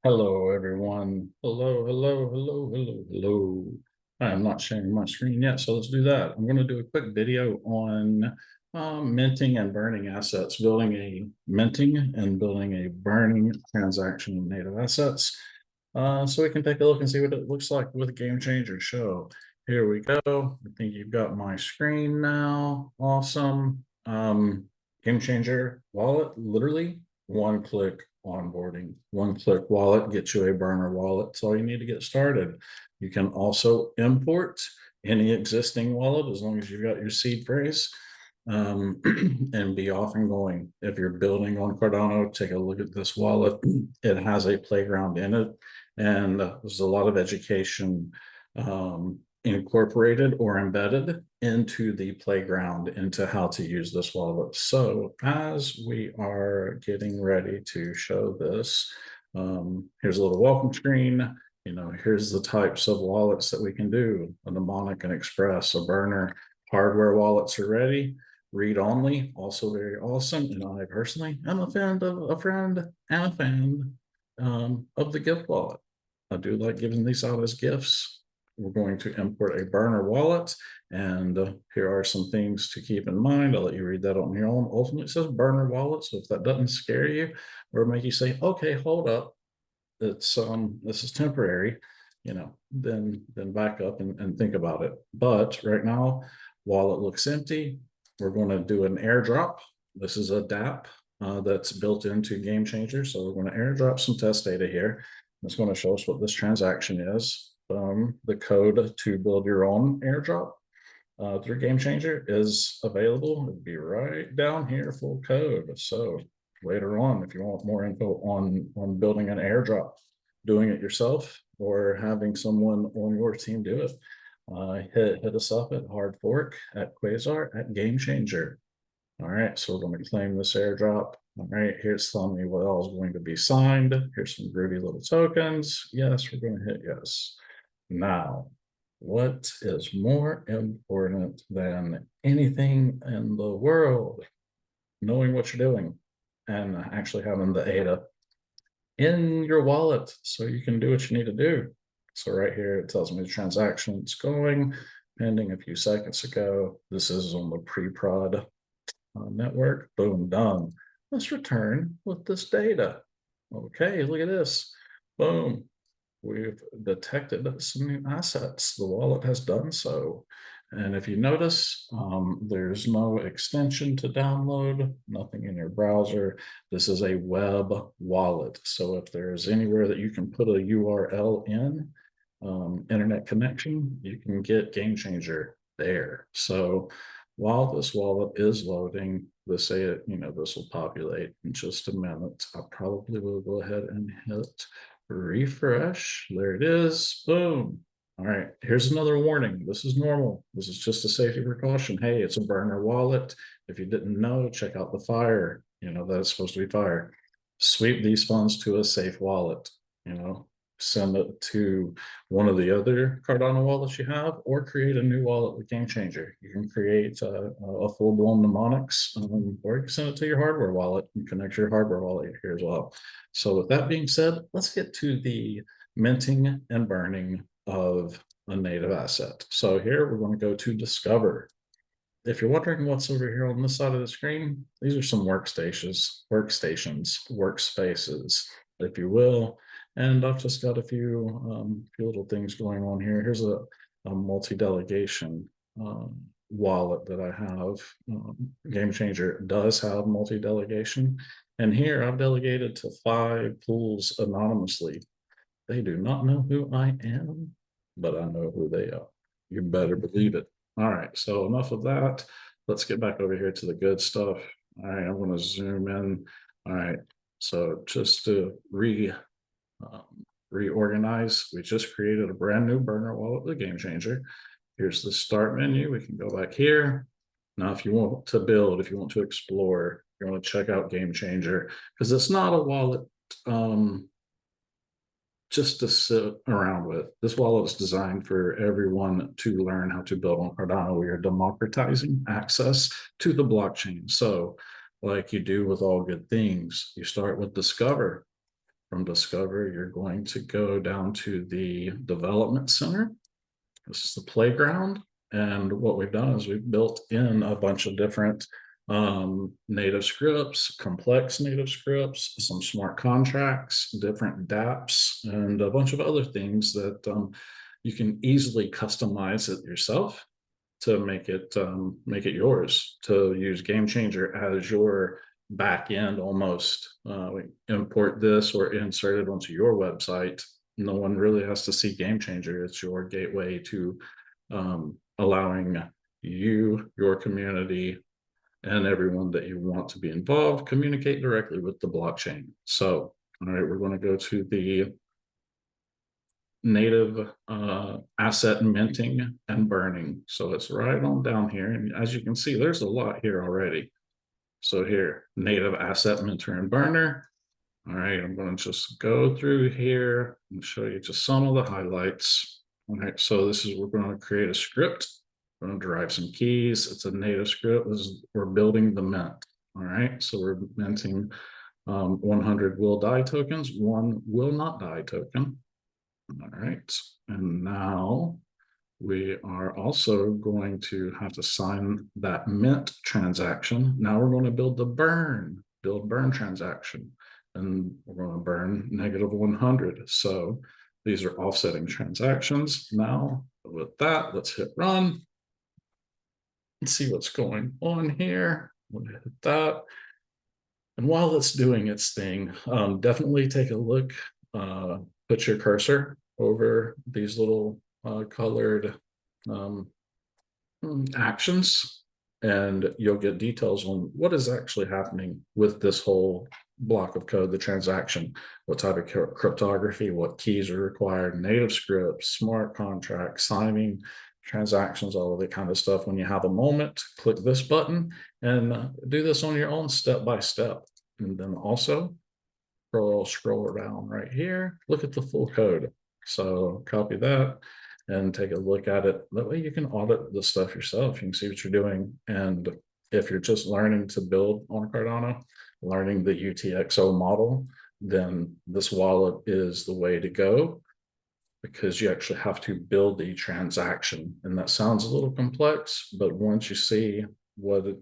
Hello, everyone. Hello. I am not sharing my screen yet, so let's do that. I'm going to do a quick video on minting and burning assets, building a minting and building a burning transaction in native assets. So we can take a look and see what it looks like with a game changer show. Here we go. I think you've got my screen now. Awesome. Game changer wallet, literally one click onboarding, one click wallet gets you a burner wallet. That's all you need to get started. You can also import any existing wallet as long as you've got your seed phrase and be off and going. If you're building on Cardano, take a look at this wallet. It has a playground in it, and there's a lot of education incorporated or embedded into the playground into how to use this wallet. So as we are getting ready to show this, here's a little welcome screen. Here's the types of wallets that we can do: a mnemonic, an express, a burner. Hardware wallets are ready. Read only, also very awesome. And I personally am a fan of of the gift wallet. I do like giving these out as gifts. We're going to import a burner wallet, and here are some things to keep in mind. I'll let you read that on your own. Ultimately, it says burner wallet, so if that doesn't scare you or make you say, okay, hold up, it's this is temporary, then back up and think about it. But right now, wallet looks empty. We're going to do an airdrop. This is a DApp that's built into Game Changer, so we're going to airdrop some test data here. It's going to show us what this transaction is. The code to build your own airdrop through Game Changer is available. It'll be right down here, full code. So later on, if you want more info on building an airdrop, doing it yourself, or having someone on your team do it, hit us up at Hard Fork, at Quasar, at Game Changer. All right, so we're going to claim this airdrop. All right, here's telling me what all is going to be signed. Here's some groovy little tokens. Yes, we're going to hit yes. Now, what is more important than anything in the world? Knowing what you're doing and actually having the ADA in your wallet so you can do what you need to do. So right here, it tells me the transaction is going, pending a few seconds ago. This is on the pre-prod network. Boom, done. Let's return with this data. Okay, look at this. Boom. We've detected some new assets. The wallet has done so. And if you notice, there's no extension to download, nothing in your browser. This is a web wallet. So if there's anywhere that you can put a URL in, internet connection, you can get Game Changer there. So while this wallet is loading, let's say this will populate in just a minute. I probably will go ahead and hit refresh. There it is. Boom. All right, here's another warning. This is normal. This is just a safety precaution. Hey, it's a burner wallet. If you didn't know, check out the fire. That it's supposed to be fire. Sweep these funds to a safe wallet. Send it to one of the other Cardano wallets you have, or create a new wallet with Game Changer. You can create a full-blown mnemonics, or you can send it to your hardware wallet and connect your hardware wallet here as well. So with that being said, let's get to the minting and burning of a native asset. So here we're going to go to Discover. If you're wondering what's over here on this side of the screen, these are some workspaces, workspaces, if you will. And I've just got a few little things going on here. Here's a multi-delegation wallet that I have. Game Changer does have multi-delegation. And here I've delegated to 5 pools anonymously. They do not know who I am, but I know who they are. You better believe it. All right, so enough of that. Let's get back over here to the good stuff. All right, I'm going to zoom in. All right, so just to reorganize, we just created a brand new burner wallet with a Game Changer. Here's the start menu. We can go back here. Now, if you want to build, if you want to explore, you want to check out Game Changer, because it's not a wallet just to sit around with. This wallet is designed for everyone to learn how to build on Cardano. We are democratizing access to the blockchain. So like you do with all good things, you start with Discover. From Discover, you're going to go down to the Development Center. This is the playground. And what we've done is we've built in a bunch of different native scripts, complex native scripts, some smart contracts, different dApps, and a bunch of other things that you can easily customize it yourself to make it yours, to use Game Changer as your back end almost. We import this or insert it onto your website. No one really has to see Game Changer. It's your gateway to allowing you, your community, and everyone that you want to be involved communicate directly with the blockchain. So, all right, we're going to go to the native asset minting and burning. So it's right on down here. And as you can see, there's a lot here already. So here, native asset minter and burner. All right, I'm going to just go through here and show you just some of the highlights. All right, so this is, we're going to create a script. We're going to derive some keys. It's a native script. We're building the mint. All right, so we're minting 100 will die tokens, 1 will not die token. All right, and now we are also going to have to sign that mint transaction. Now we're going to build the burn transaction, and we're going to burn -100. So these are offsetting transactions. Now with that, let's hit run and see what's going on here. We'll hit that. And while it's doing its thing, definitely take a look, put your cursor over these little colored actions, and you'll get details on what is actually happening with this whole block of code, the transaction, what type of cryptography, what keys are required, native scripts, smart contracts, signing transactions, all of that kind of stuff. When you have a moment, click this button and do this on your own step by step. And then also scroll around right here, look at the full code. So copy that and take a look at it. That way you can audit the stuff yourself. You can see what you're doing. And if you're just learning to build on Cardano, learning the UTXO model, then this wallet is the way to go, because you actually have to build the transaction. And that sounds a little complex, but once you see the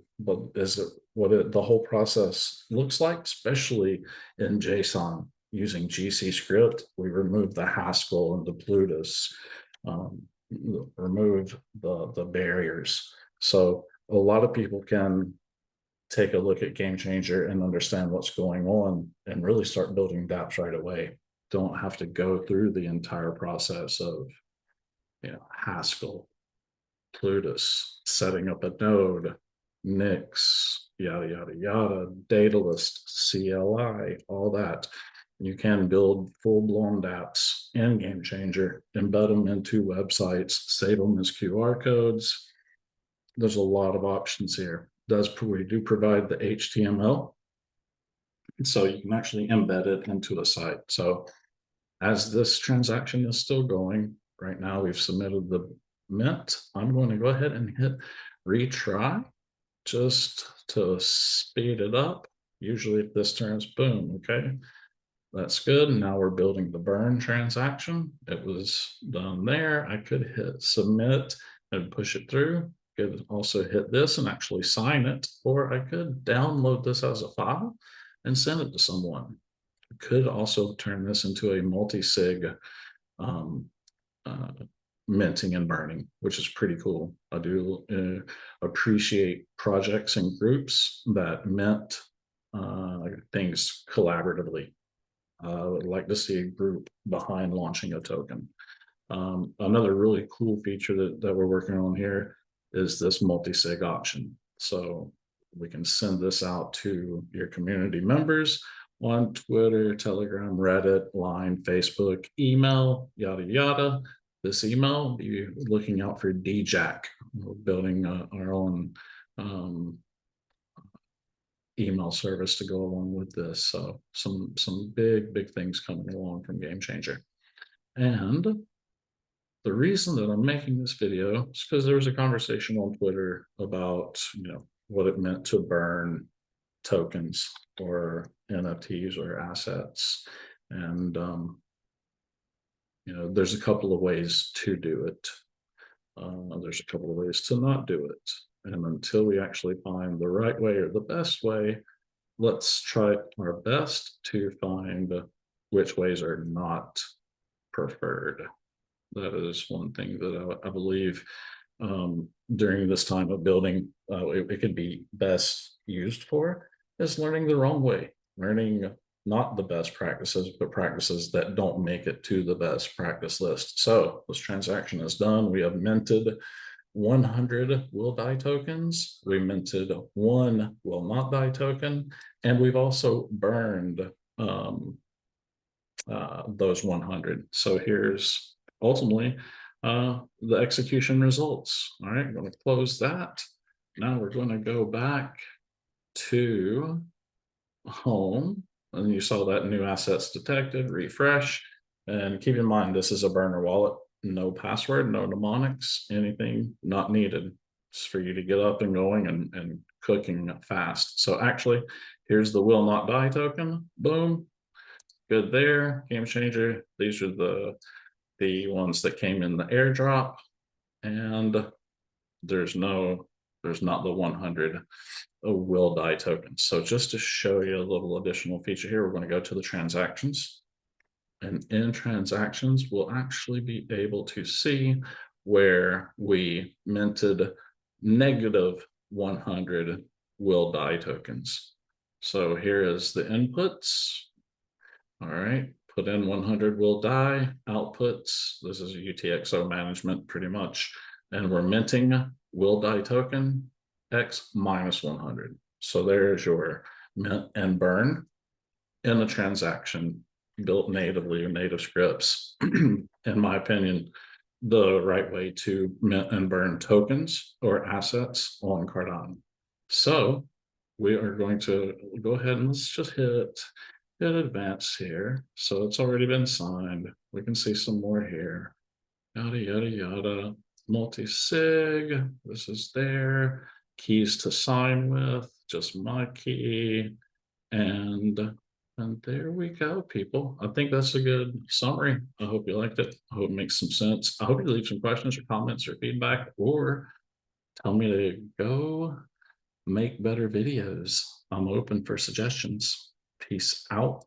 whole process looks like, especially in JSON using GC script, we remove the Haskell and the Plutus, remove the barriers. So a lot of people can take a look at Game Changer and understand what's going on and really start building dApps right away. Don't have to go through the entire process of, Haskell, Plutus, setting up a node, Nix, yada, yada, yada, data list, CLI, all that. You can build full-blown dApps in Game Changer, embed them into websites, save them as QR codes. There's a lot of options here. We do provide the HTML, so you can actually embed it into a site. So as this transaction is still going, right now we've submitted the mint. I'm going to go ahead and hit retry just to speed it up. Usually if this turns, boom, okay. That's good. Now we're building the burn transaction. It was done there. I could hit submit and push it through. Could also hit this and actually sign it, or I could download this as a file and send it to someone. I could also turn this into a multi-sig minting and burning, which is pretty cool. I do appreciate projects and groups that mint things collaboratively. I would like to see a group behind launching a token. Another really cool feature that we're working on here is this multi-sig option. So we can send this out to your community members on Twitter, Telegram, Reddit, Line, Facebook, email, yada, yada. This email, be looking out for DJAC. We're building our own email service to go along with this. So some big things coming along from Game Changer. And the reason that I'm making this video is because there was a conversation on Twitter about, what it meant to burn tokens or NFTs or assets. And, there's a couple of ways to do it. There's a couple of ways to not do it. And until we actually find the right way or the best way, let's try our best to find which ways are not preferred. That is one thing that I believe during this time of building, it could be best used for is learning the wrong way, learning not the best practices, but practices that don't make it to the best practice list. So this transaction is done. We have minted 100 will die tokens. We minted one will not die token, and we've also burned those 100. So here's ultimately the execution results. All right, I'm going to close that. Now we're going to go back to home, and you saw that new assets detected, refresh, and keep in mind this is a burner wallet, no password, no mnemonics, anything not needed. It's for you to get up and going and cooking fast. So actually, here's the will not die token. Boom, good there. Game changer. These are the ones that came in the airdrop, and there's not the 100 will die tokens. So just to show you a little additional feature here, we're going to go to the transactions, and in transactions we'll actually be able to see where we minted negative 100 will die tokens. So here is the inputs. All right, put in 100 will die, outputs, this is a UTXO management pretty much, and we're minting will die token X minus 100. So there's your mint and burn in a transaction built natively or native scripts. In my opinion, the right way to mint and burn tokens or assets on Cardano. So we are going to go ahead and let's just hit advance here. So it's already been signed. We can see some more here. Yada, yada, yada. Multi-sig. This is there. Keys to sign with. Just my key. And there we go, people. I think that's a good summary. I hope you liked it. I hope it makes some sense. I hope you leave some questions or comments or feedback, or tell me to go make better videos. I'm open for suggestions. Peace out.